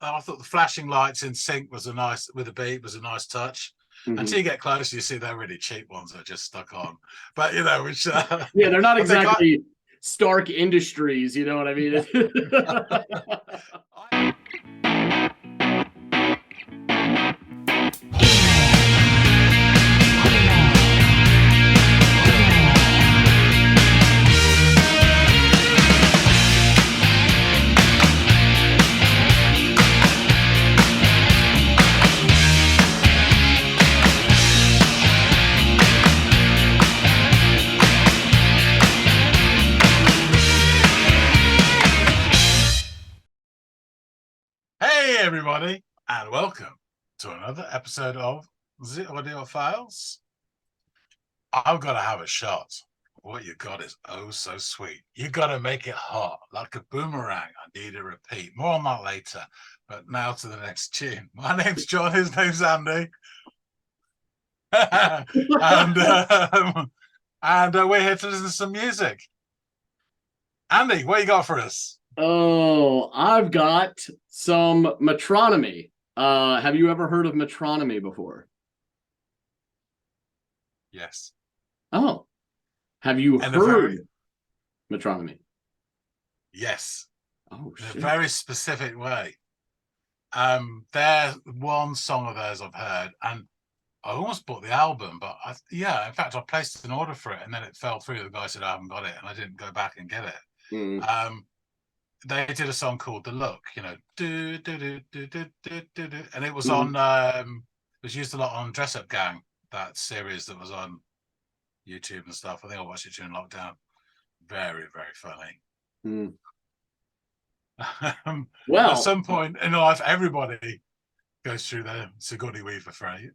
I thought the flashing lights in sync was a nice with the beat was a nice touch. Until you get closer, you see they're really cheap ones that are just stuck on. But which yeah, they're not exactly Stark Industries. You know what I mean? Hey everybody, and welcome to another episode of the Audiophiles. I've got to have a shot. What you got is oh so sweet. You got to make it hot, like a boomerang. I need a repeat. More on that later. But now to the next tune. My name's John. His name's Andy. and we're here to listen to some music. Andy, what you got for us? Oh, I've got some Metronomy. Have you ever heard of Metronomy before? Yes. Oh, have you heard Metronomy? Yes. Oh, shit. In a very specific way. There's one song of theirs I've heard, and I almost bought the album, but in fact, I placed an order for it, and then it fell through. The guy said I haven't got it, and I didn't go back and get it. They did a song called "The Look," do do do do do do do, and it was on. It was used a lot on Dress Up Gang, that series that was on YouTube and stuff. I think I watched it during lockdown. Very, very funny. Well, at some point in life, everybody goes through the Sigourney Weaver phase. And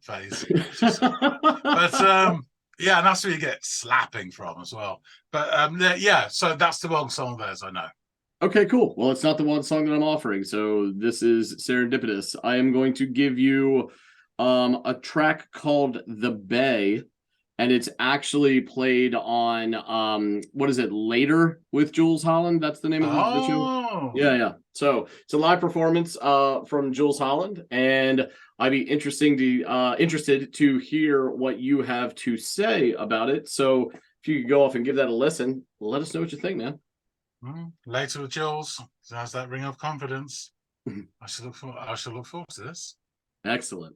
that's where you get slapping from as well. But so that's the one song of theirs I know. Okay, cool. Well, it's not the one song that I'm offering, so this is serendipitous. I am going to give you a track called The Bay, and it's actually played on what is it, Later with Jools Holland? That's the name of the show. Yeah. So it's a live performance from Jools Holland, and I'd be interested to hear what you have to say about it. So if you could go off and give that a listen, let us know what you think, man. Later with Jools has that ring of confidence. I shall look forward to this. Excellent.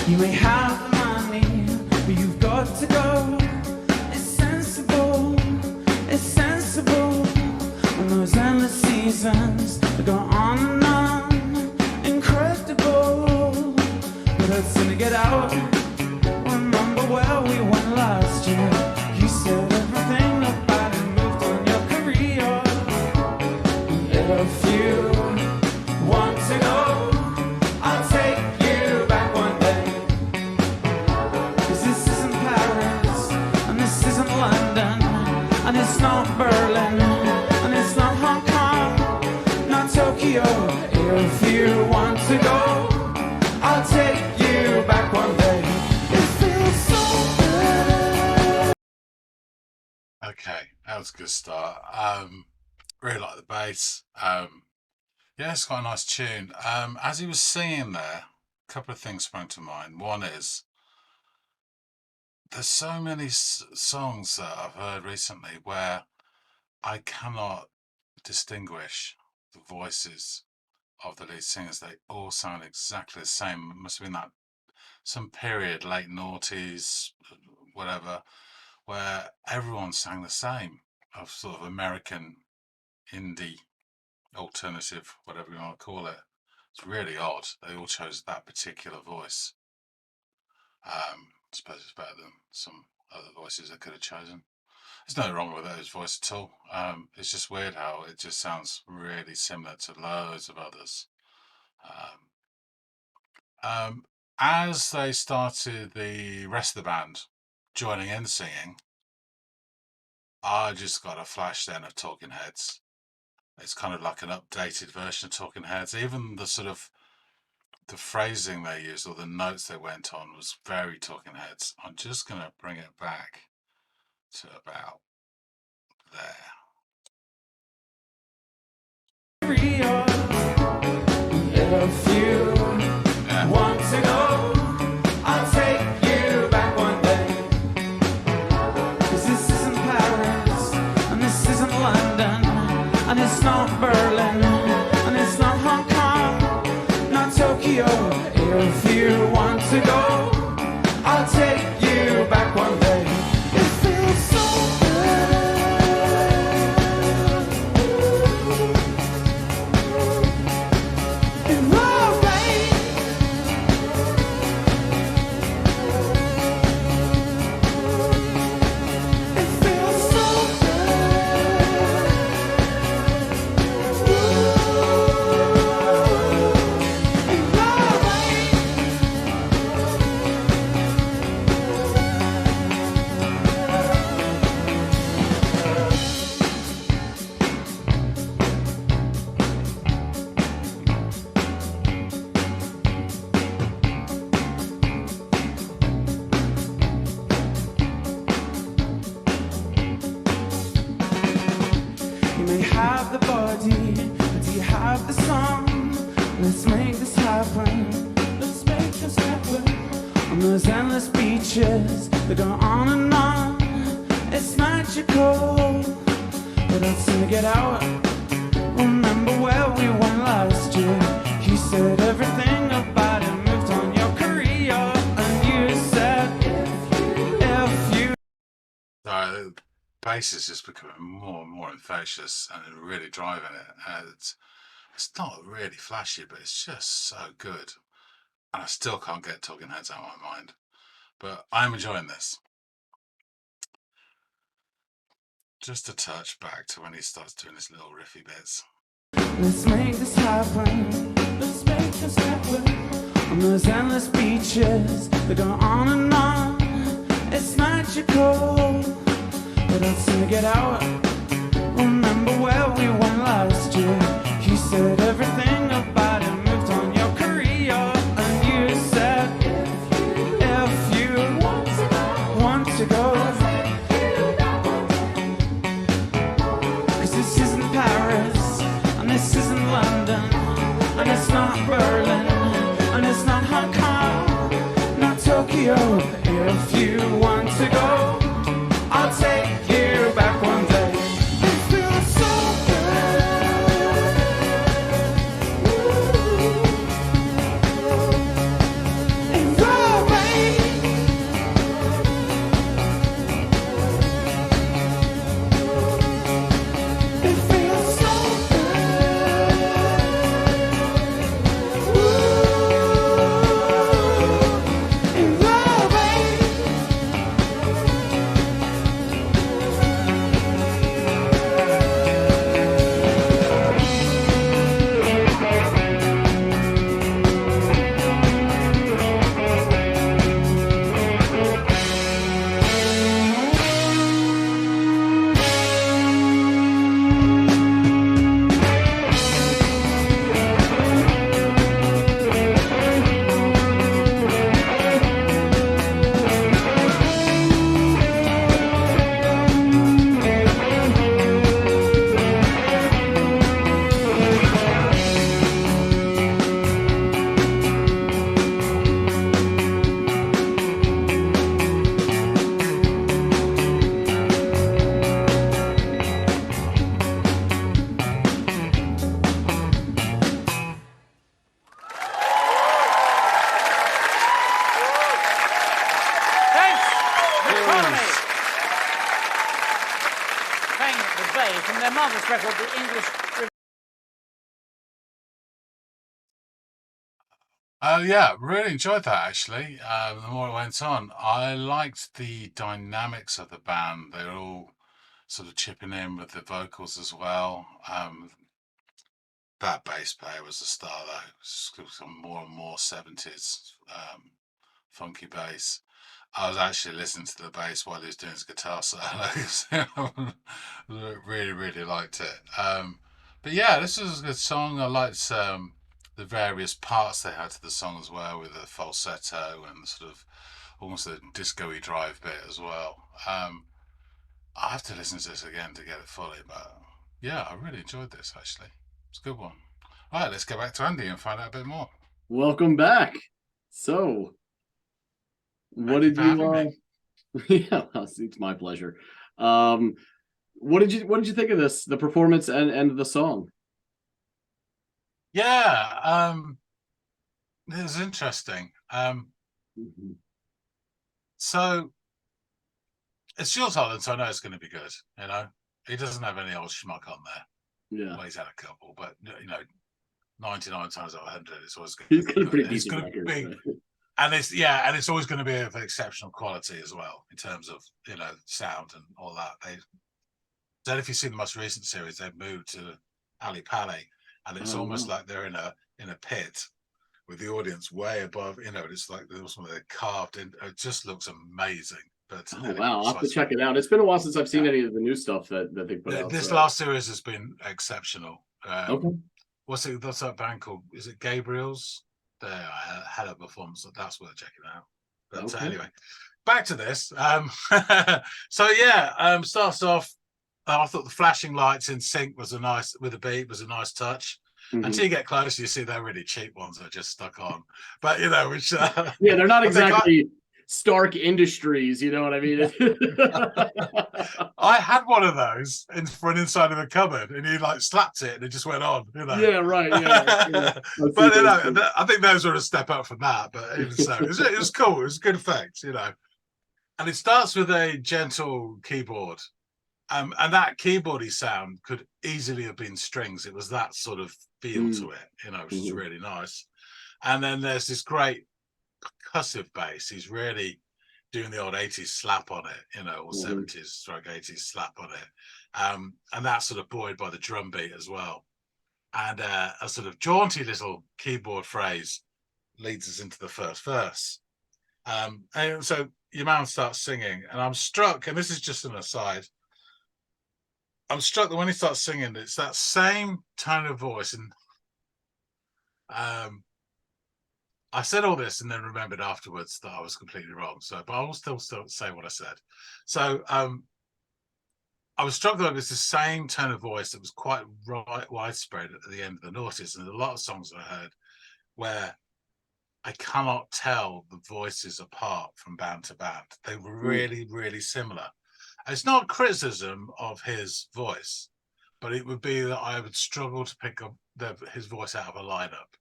You may have the money, but you've got to go. It's sensible. And those endless seasons that go on and on, incredible. But it's time to get out. Remember where we went last year? You said everything about it moved on your career. And if you want to go, I'll take you back one day. London, and it's not Berlin, and it's not Hong Kong, not Tokyo. If you want to go, I'll take you back one day. It feels so good. Okay, that was a good start. Really like the bass. It's quite a nice tune. As he was singing there, a couple of things sprang to mind. One is, there's so many songs that I've heard recently where I cannot distinguish the voices of the lead singers. They all sound exactly the same. It must have been that some period, late noughties, whatever, where everyone sang the same, of sort of American indie, alternative, whatever you want to call it. It's really odd. They all chose that particular voice. suppose it's better than some other voices I could have chosen. There's nothing wrong with his voice at all. It's just weird how it just sounds really similar to loads of others. As they started the rest of the band joining in singing, I just got a flash then of Talking Heads. It's kind of like an updated version of Talking Heads. Even the sort of the phrasing they used or the notes they went on was very Talking Heads. I'm just going to bring it back to about there. If you want to go, I'll take you back one day. 'Cause this isn't Paris, and this isn't London, and it's not Berlin, and it's not Hong Kong, not Tokyo. If you want to go, I'll take you back one day. It feels so have the body, but do you have the song? Let's make this happen. Let's make this happen. On those endless beaches that go on and on, it's magical. But I'd sooner get out. Remember where we went last year? You said everything about it moved on your career, and you said if you. The bass is just becoming more and more infectious and really driving it. And it's not really flashy, but it's just so good. And I still can't get Talking Heads out of my mind. But I'm enjoying this. Just a touch back to when he starts doing his little riffy bits. Let's make this happen. Let's make this happen. On those endless beaches that go on and on, it's magical. But I'd sooner get out. Remember where we went last year? You said everything about it moved on your career, and you said if you want to go, 'cause this isn't Paris, and this isn't London, and it's not Berlin, and it's not Hong Kong, not Tokyo. If you want to go, I'll take you back one day. It feels so good. And go away. It feels so good. And go away. Thanks, Metronomy. Playing the Bay from their marvelous record, The English Yeah, really enjoyed that actually. The more it went on, I liked the dynamics of the band. They were all sort of chipping in with the vocals as well. That bass player was a star though. Some more and more 70s funky bass. I was actually listening to the bass while he was doing his guitar solos. Really, really liked it. But yeah, this was a good song. I liked the various parts they had to the song as well, with the falsetto and sort of almost a disco-y drive bit as well. I have to listen to this again to get it fully, but yeah, I really enjoyed this actually. It's a good one. All right, let's go back to Andy and find out a bit more. Welcome back. So, what Thank you did for having you? me. Yeah, it's my pleasure. Um, what did you think of this? The performance and the song. Yeah, it was interesting. Mhm. So it's Jules Holland, so I know it's going to be good. You know, he doesn't have any old schmuck on there. Yeah, Well, he's had a couple, but 99 times out of 100, it's always going he's to be got a good. pretty And it's decent going to record. be, and it's always going to be of exceptional quality as well in terms of sound and all that. They Then if you see the most recent series, they've moved to Ali Pali, and it's Oh almost wow. like they're in a pit with the audience way above. It's like there's something they carved in. It just looks amazing. But Oh anyway, wow, I'll have to besides check that, it out. It's been a while since I've seen yeah. any of the new stuff that they put out. This So last series has been exceptional. okay, What's that band called? Is it Gabriel's? There, I had a performance. That's worth checking out. But okay, anyway, back to this. So yeah, starts off. I thought the flashing lights in sync was with the beat was a nice touch. hmm Until you get closer, you see they're really cheap ones that are just stuck on. But which yeah, they're not I think exactly Stark Industries. You know what I mean? I had one of those for an inside of a cupboard, and he like slapped it, and it just went on. Yeah, right. Yeah, yeah. I've seen But those too. I think those were a step up from that. But even so, it was cool. It was a good effect, And it starts with a gentle keyboard, and that keyboardy sound could easily have been strings. It was that sort of feel to it, which is Mm-hmm. really nice. And then there's this great percussive bass. He's really doing the old 80s slap on it, or Mm-hmm. 70s stroke 80s slap on it. And that's sort of buoyed by the drum beat as well. And a sort of jaunty little keyboard phrase leads us into the first verse. And so your man starts singing, and I'm struck, and this is just an aside, I'm struck that when he starts singing, it's that same tone of voice. And um, I said all this and then remembered afterwards that I was completely wrong. So, but I will still say what I said. So, I was struck that it was the same tone of voice that was quite widespread at the end of the noughties, and a lot of songs I heard where I cannot tell the voices apart from band to band. They were really, really similar. And it's not criticism of his voice, but it would be that I would struggle to pick up his voice out of a lineup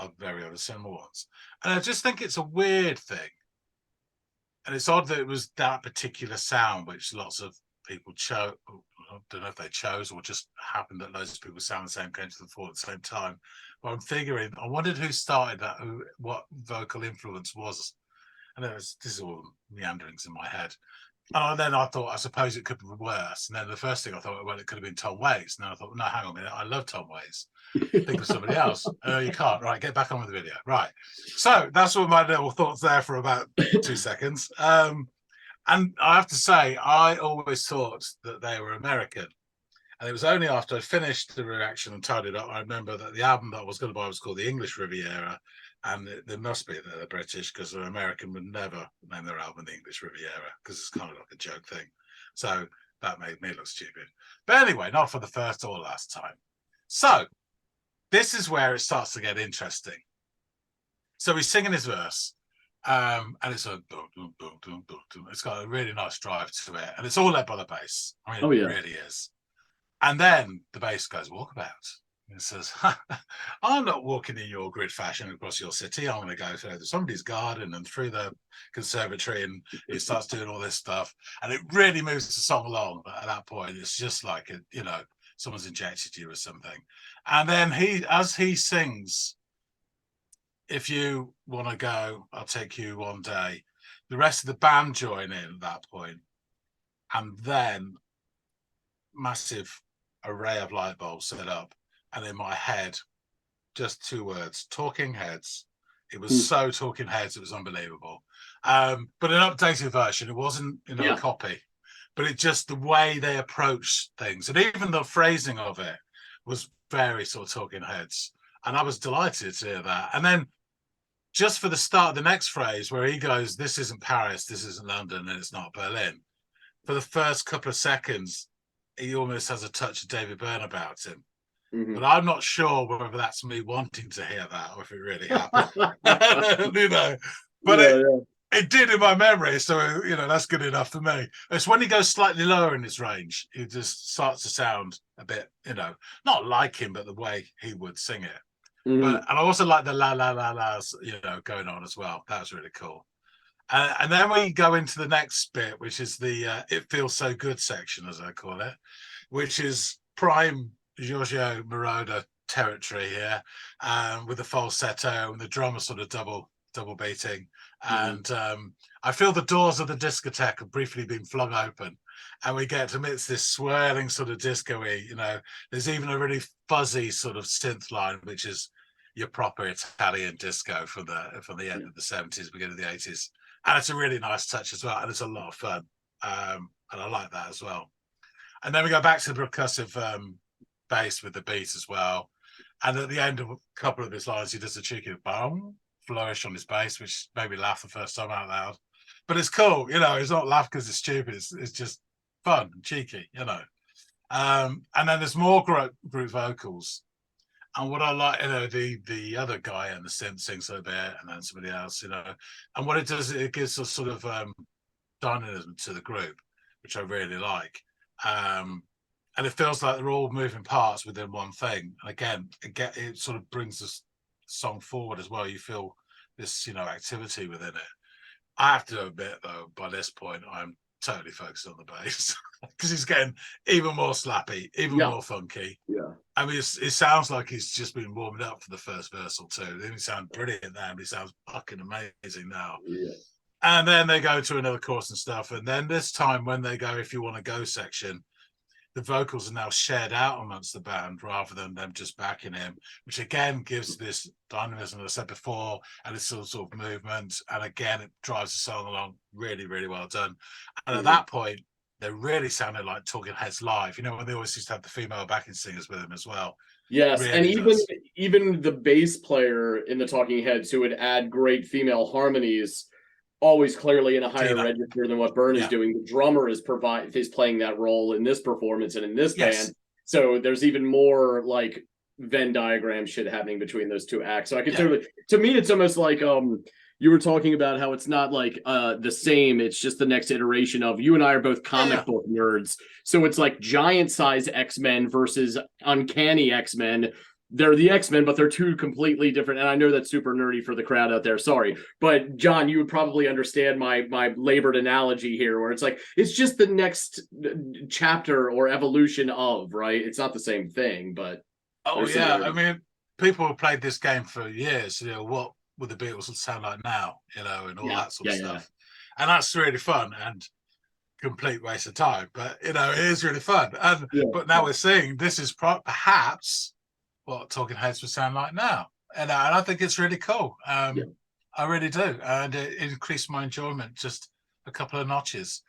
of very other similar ones. And I just think it's a weird thing. And it's odd that it was that particular sound which lots of people chose. I don't know if they chose or just happened that loads of people sound the same, came to the fore at the same time. But I'm figuring, I wondered who started that, what vocal influence was. And this is all meanderings in my head. And then I thought, I suppose it could be worse. And then the first thing I thought, well, it could have been Tom Waits. And then I thought, no, hang on a minute, I love Tom Waits. Think of somebody else. You can't. Right, get back on with the video. Right. So that's what my little thoughts there for about 2 seconds. And I have to say, I always thought that they were American. And it was only after I finished the reaction and tied it up, I remember that the album that I was going to buy was called The English Riviera. And there must be that they're British, because an American would never name their album The English Riviera, because it's kind of like a joke thing. So that made me look stupid. But anyway, not for the first or last time. So this is where it starts to get interesting. So he's singing his verse, and it's a boom, boom, boom, boom, boom, boom. It's got a really nice drive to it, and it's all led by the bass. I mean, Oh it yeah. really is. And then the bass goes walkabout. It says, I'm not walking in your grid fashion across your city. I'm going to go through somebody's garden and through the conservatory, and it starts doing all this stuff. And it really moves the song along. But at that point, it's just like, someone's injected you with something. And then as he sings, if you want to go, I'll take you one day. The rest of the band join in at that point, and then massive array of light bulbs set up, and in my head, just 2 words: Talking Heads. It was so Talking Heads, it was unbelievable. But an updated version. It wasn't, a copy, but it just the way they approached things, and even the phrasing of it was very sort of Talking Heads. And I was delighted to hear that. And then just for the start of the next phrase, where he goes, "This isn't Paris, this isn't London, and it's not Berlin." For the first couple of seconds, he almost has a touch of David Byrne about him. Mm-hmm. But I'm not sure whether that's me wanting to hear that or if it really happened. But it did in my memory, so that's good enough for me. It's when he goes slightly lower in his range, he just starts to sound a bit, not like him, but the way he would sing it. Mm-hmm. And I also like the la la la la's, going on as well. That was really cool. And then we go into the next bit, which is the "It Feels So Good" section, as I call it, which is prime Giorgio Moroder territory here, with the falsetto and the drummer sort of double beating. And I feel the doors of the discotheque have briefly been flung open, and we get amidst this swirling sort of disco-y, there's even a really fuzzy sort of synth line, which is your proper Italian disco from the end of the 70s, beginning of the 80s. And it's a really nice touch as well, and it's a lot of fun. And I like that as well. And then we go back to the percussive bass with the beat as well. And at the end of a couple of his lines, he does a cheeky boom flourish on his bass, which made me laugh the first time out loud. But it's cool, it's not laugh because it's stupid. It's just fun and cheeky, And then there's more group vocals. And what I like, the other guy and the synth sings a bit, and then somebody else, And what it does, it gives a sort of dynamism to the group, which I really like. And it feels like they're all moving parts within one thing. And again, it sort of brings the song forward as well. You feel this, activity within it. I have to admit, though, by this point, I'm totally focused on the bass because he's getting even more slappy, even more funky. Yeah. I mean, it sounds like he's just been warming up for the first verse or two. Then he sounds brilliant there, but he sounds fucking amazing now. Yeah. And then they go to another chorus and stuff. And then this time when they go "If You Want to Go" section, the vocals are now shared out amongst the band rather than them just backing him, which again gives this dynamism, as I said before, and this sort of movement. And again, it drives the song along really, really well done. And at that point, they really sounded like Talking Heads live. When they always used to have the female backing singers with them as well. Yes, Really and even the bass player in the Talking Heads, who would add great female harmonies, always clearly in a higher register than what Byrne is doing. The drummer is playing that role in this performance and in this band. So there's even more like Venn diagram shit happening between those two acts. So I can totally, to me, it's almost like you were talking about how it's not like the same. It's just the next iteration of, you and I are both comic book nerds. So it's like giant size X-Men versus uncanny X-Men. They're the X-Men, but they're two completely different. And I know that's super nerdy for the crowd out there. Sorry. But John, you would probably understand my labored analogy here, where it's like, it's just the next chapter or evolution of, right? It's not the same thing, but. Oh, yeah. I mean, people have played this game for years. What would the Beatles sound like now? And all that sort of stuff. And that's really fun and complete waste of time. But, it is really fun. And but now we're seeing this is perhaps what Talking Heads would sound like now, and I think it's really cool. I really do, and it increased my enjoyment just a couple of notches.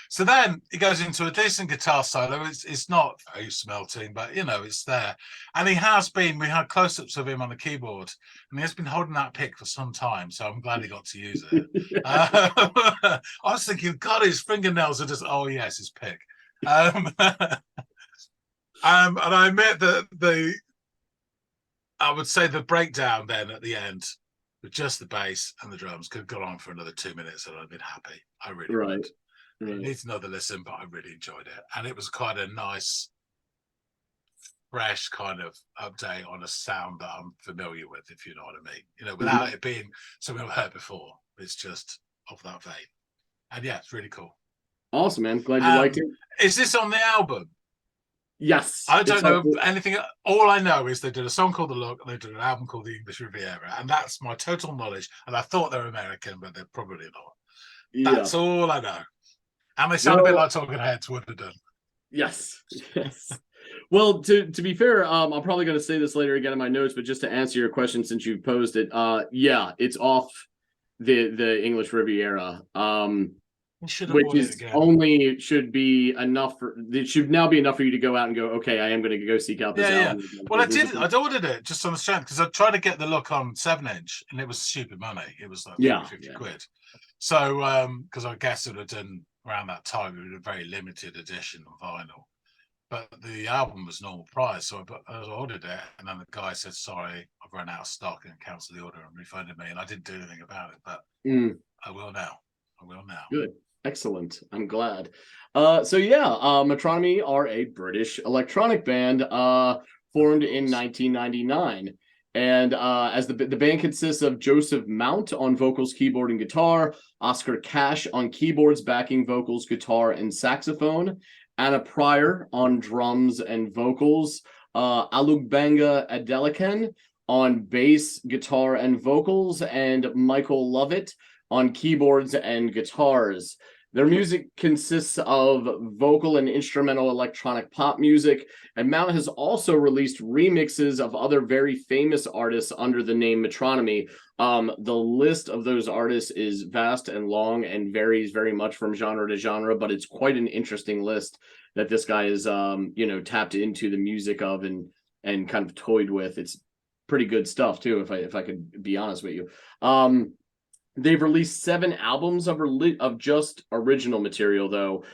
So then he goes into a decent guitar solo. It's not very smelting, but it's there. And we had close-ups of him on the keyboard, and he has been holding that pick for some time. So I'm glad he got to use it. I was thinking, God, his fingernails are just, oh yes, his pick. And I admit that I would say the breakdown then at the end with just the bass and the drums could have gone on for another 2 minutes and I'd have been happy. I really would. It needs another listen, but I really enjoyed it. And it was quite a nice, fresh kind of update on a sound that I'm familiar with, if you know what I mean. Without it being something I've heard before. It's just off that vein. And yeah, it's really cool. Awesome, man. Glad you liked it. Is this on the album? Yes. I don't It's know helpful. anything. All I know is they did a song called The Look and they did an album called The English Riviera. And that's my total knowledge. And I thought they're American, but they're probably not. Yeah. That's all I know. And they sound a bit Well, like Talking Heads would have done. yes. Yes. Well, to be fair, I'm probably going to say this later again in my notes, but just to answer your question since you posed it, yeah, it's off the English Riviera. We should have Which bought it is again. only should be enough for it should now be enough for you to go out and go, okay, I am going to go seek out this Yeah. album. Well, I'd ordered it just on the strength because I tried to get the Look on 7-inch and it was stupid money. It was like 50 quid. So, because I guess it would have done around that time, it was a very limited edition on vinyl. But the album was normal price, so I ordered it, and then the guy said, "Sorry, I've run out of stock," and cancelled the order and refunded me. And I didn't do anything about it, but I will now. I will now. Good, excellent. I'm glad. So yeah, Metronomy are a British electronic band, formed in 1999. And as the band consists of Joseph Mount on vocals, keyboard, and guitar, Oscar Cash on keyboards, backing vocals, guitar, and saxophone, Anna Pryor on drums and vocals, Alugbanga Adelican on bass, guitar, and vocals, and Michael Lovett on keyboards and guitars. Their music consists of vocal and instrumental electronic pop music, and Mount has also released remixes of other very famous artists under the name Metronomy. The list of those artists is vast and long and varies very much from genre to genre, but it's quite an interesting list that this guy is, tapped into the music of and kind of toyed with. It's pretty good stuff too, if I could be honest with you. They've released 7 albums of just original material, though.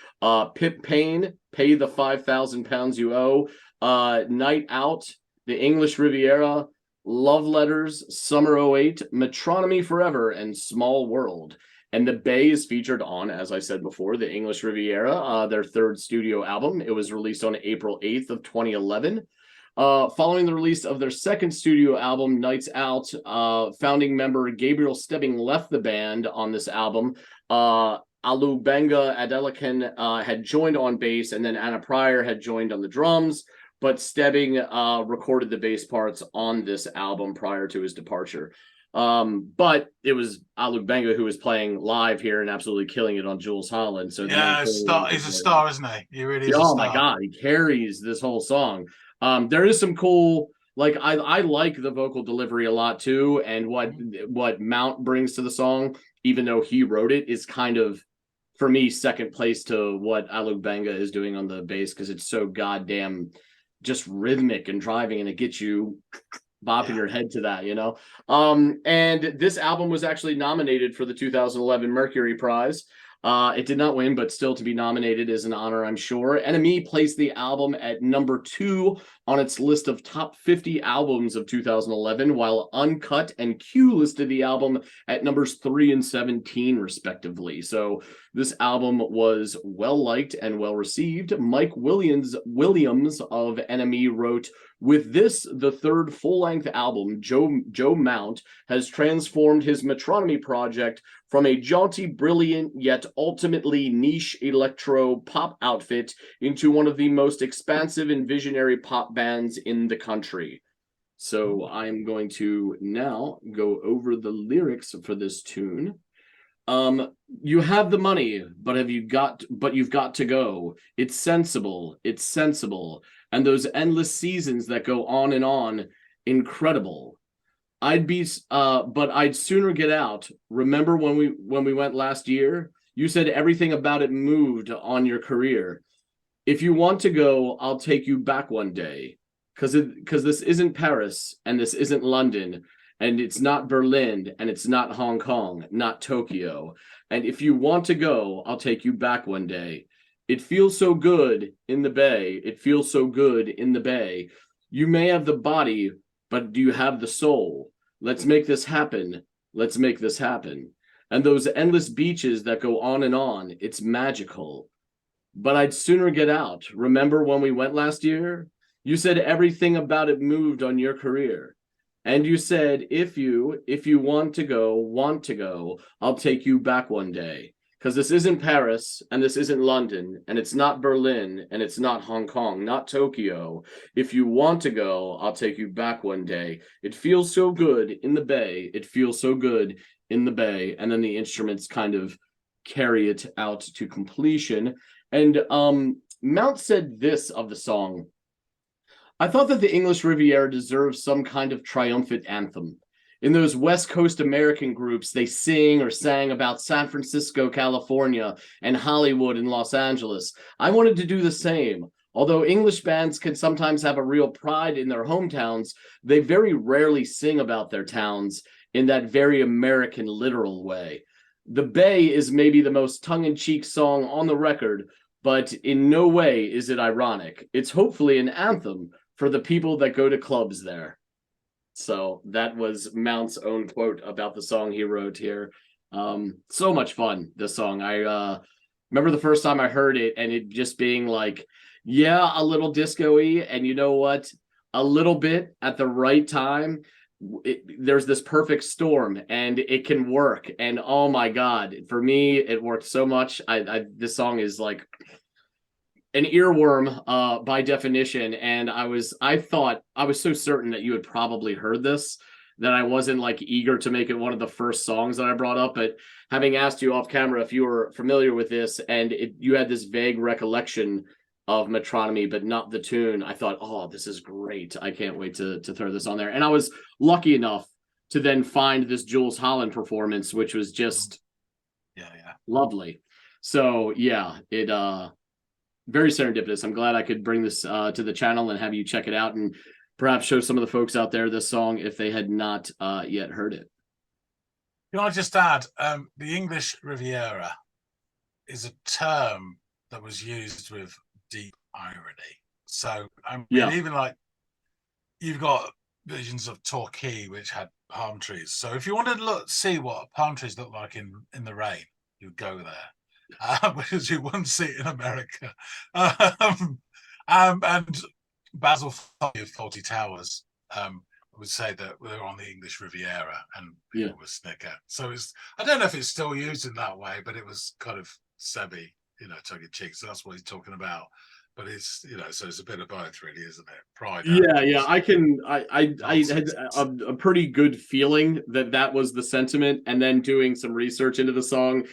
Pip Payne, Pay the £5,000 You Owe, Night Out, The English Riviera, Love Letters, Summer '08, Metronomy Forever, and Small World. And The Bay is featured on, as I said before, The English Riviera, their 3rd studio album. It was released on April 8th of 2011. Following the release of their 2nd studio album, Nights Out, founding member Gabriel Stebbing left the band on this album. Alubenga Adelican had joined on bass, and then Anna Pryor had joined on the drums, but Stebbing recorded the bass parts on this album prior to his departure. But it was Alubenga who was playing live here and absolutely killing it on Jools Holland. So yeah, he's a star, isn't he? He really is. Oh my god, he carries this whole song. There is some cool, like I like the vocal delivery a lot too, and what Mount brings to the song, even though he wrote it, is kind of, for me, second place to what Alubenga is doing on the bass, because it's so goddamn just rhythmic and driving, and it gets you bopping your head to that, And this album was actually nominated for the 2011 Mercury Prize. It did not win, but still to be nominated is an honor, I'm sure. NME placed the album at number 2 on its list of top 50 albums of 2011, while Uncut and Q listed the album at numbers 3 and 17, respectively. So this album was well liked and well received. Mike Williams of NME wrote, "With this, the 3rd full-length album, Joe Mount has transformed his Metronomy project from a jaunty, brilliant, yet ultimately niche electro pop outfit into one of the most expansive and visionary pop bands in the country." So I'm going to now go over the lyrics for this tune. You have the money, but you've got to go. It's sensible. And those endless seasons that go on, incredible. But I'd sooner get out. Remember when we went last year? You said everything about it moved on your career. If you want to go, I'll take you back one day. Because this isn't Paris, and this isn't London, and it's not Berlin, and it's not Hong Kong, not Tokyo. And if you want to go, I'll take you back one day. It feels so good in the Bay. It feels so good in the Bay. You may have the body, but do you have the soul? Let's make this happen. Let's make this happen. And those endless beaches that go on, it's magical. But I'd sooner get out. Remember when we went last year? You said everything about it moved on your career. And you said, if you want to go, I'll take you back one day. because this isn't Paris, and this isn't London, and it's not Berlin, and it's not Hong Kong, not Tokyo. If you want to go, I'll take you back one day. It feels so good in the bay. It feels so good in the bay. And then the instruments kind of carry it out to completion. And Mount said this of the song: I thought that the English Riviera deserved some kind of triumphant anthem. In those West Coast American groups, they sing or sang about San Francisco, California, and Hollywood and Los Angeles. I wanted to do the same. Although English bands can sometimes have a real pride in their hometowns, they very rarely sing about their towns in that very American literal way. The Bay is maybe the most tongue-in-cheek song on the record, but in no way is it ironic. It's hopefully an anthem for the people that go to clubs there. So that was Mount's own quote about the song he wrote here. So much fun, this song. I remember the first time I heard it and it just being like, yeah, a little disco-y, and you know what? A little bit at the right time. There's this perfect storm and it can work. And oh my God, for me, it worked so much. This song is like an earworm by definition, and I thought I was so certain that you had probably heard this that I wasn't like eager to make it one of the first songs that I brought up. But having asked you off camera if you were familiar with this, and you had this vague recollection of Metronomy but not the tune, I thought, oh, this is great. I can't wait to throw this on there. And I was lucky enough to then find this Jools Holland performance, which was just lovely. So yeah, it very serendipitous. I'm glad I could bring this to the channel and have you check it out and perhaps show some of the folks out there this song if they had not yet heard it. Can I just add, the English Riviera is a term that was used with deep irony. So even like you've got visions of Torquay, which had palm trees. So if you wanted to see what palm trees look like in the rain, you'd go there. Because you wouldn't see it in America. And Basil of 40 Towers would say that we're on the English Riviera, and people would snicker. So I don't know if it's still used in that way, but it was kind of semi, tongue in cheek. So that's what he's talking about. But it's, so it's a bit of both, really, isn't it? Pride. Yeah. I had a pretty good feeling that was the sentiment, and then doing some research into the song,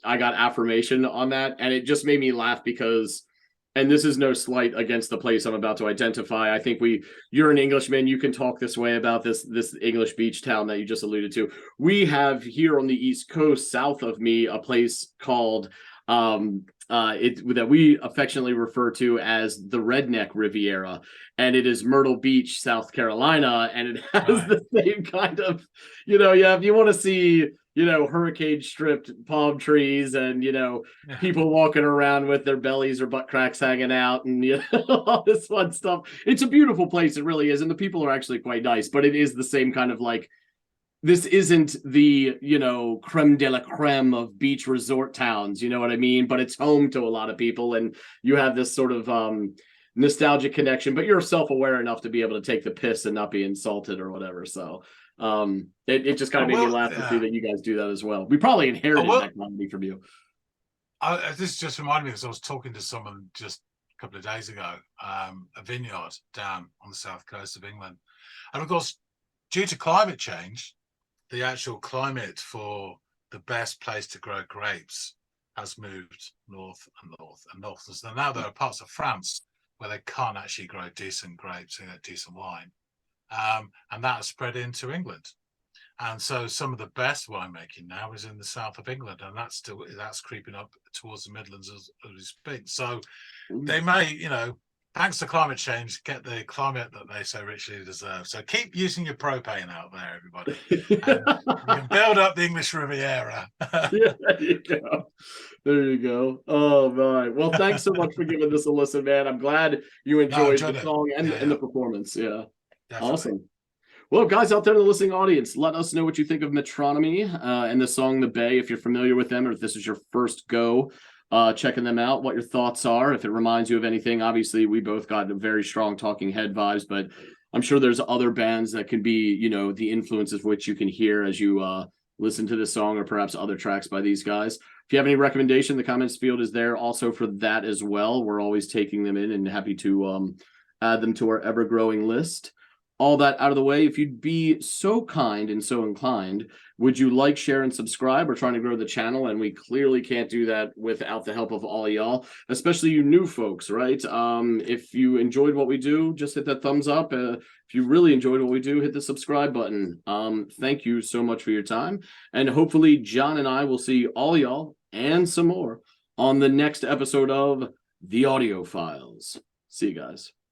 I got affirmation on that, and it just made me laugh because, and this is no slight against the place I'm about to identify, I think you're an Englishman, you can talk this way about this English beach town that you just alluded to. We have here on the East Coast, south of me, a place called that we affectionately refer to as the Redneck Riviera, and it is Myrtle Beach, South Carolina, and it has the same kind of, if you want to see hurricane stripped palm trees and, people walking around with their bellies or butt cracks hanging out and, all this fun stuff. It's a beautiful place. It really is. And the people are actually quite nice, but it is the same kind of like, this isn't the, creme de la creme of beach resort towns. You know what I mean? But it's home to a lot of people, and you have this sort of nostalgic connection, but you're self-aware enough to be able to take the piss and not be insulted or whatever. So it just kind of made me laugh to see that you guys do that as well. We probably inherited that comedy from you. This just reminded me, because I was talking to someone just a couple of days ago, a vineyard down on the south coast of England, and of course, due to climate change, the actual climate for the best place to grow grapes has moved north and north and north. So now there are parts of France where they can't actually grow decent grapes and decent wine. And that has spread into England. And so some of the best winemaking now is in the south of England, and that's creeping up towards the Midlands as we speak. So they may, thanks to climate change, get the climate that they so richly deserve. So keep using your propane out there, everybody. And you can build up the English Riviera. Yeah, there you go. There you go. Oh, my. Well, thanks so much for giving this a listen, man. I'm glad you enjoyed the song and the performance. Yeah. Definitely. Awesome. Well, guys out there in the listening audience, let us know what you think of Metronomy and the song The Bay, if you're familiar with them or if this is your first go checking them out, what your thoughts are, if it reminds you of anything. Obviously, we both got very strong Talking Head vibes, but I'm sure there's other bands that can be, the influences which you can hear as you listen to this song or perhaps other tracks by these guys. If you have any recommendation, the comments field is there also for that as well. We're always taking them in and happy to add them to our ever-growing list. All that out of the way, if you'd be so kind and so inclined, would you like, share, and subscribe? We're trying to grow the channel, and we clearly can't do that without the help of all y'all, especially you new folks, right? If you enjoyed what we do, just hit that thumbs up. If you really enjoyed what we do, hit the subscribe button. Thank you so much for your time, and hopefully John and I will see all y'all and some more on the next episode of The Audiophiles. See you guys.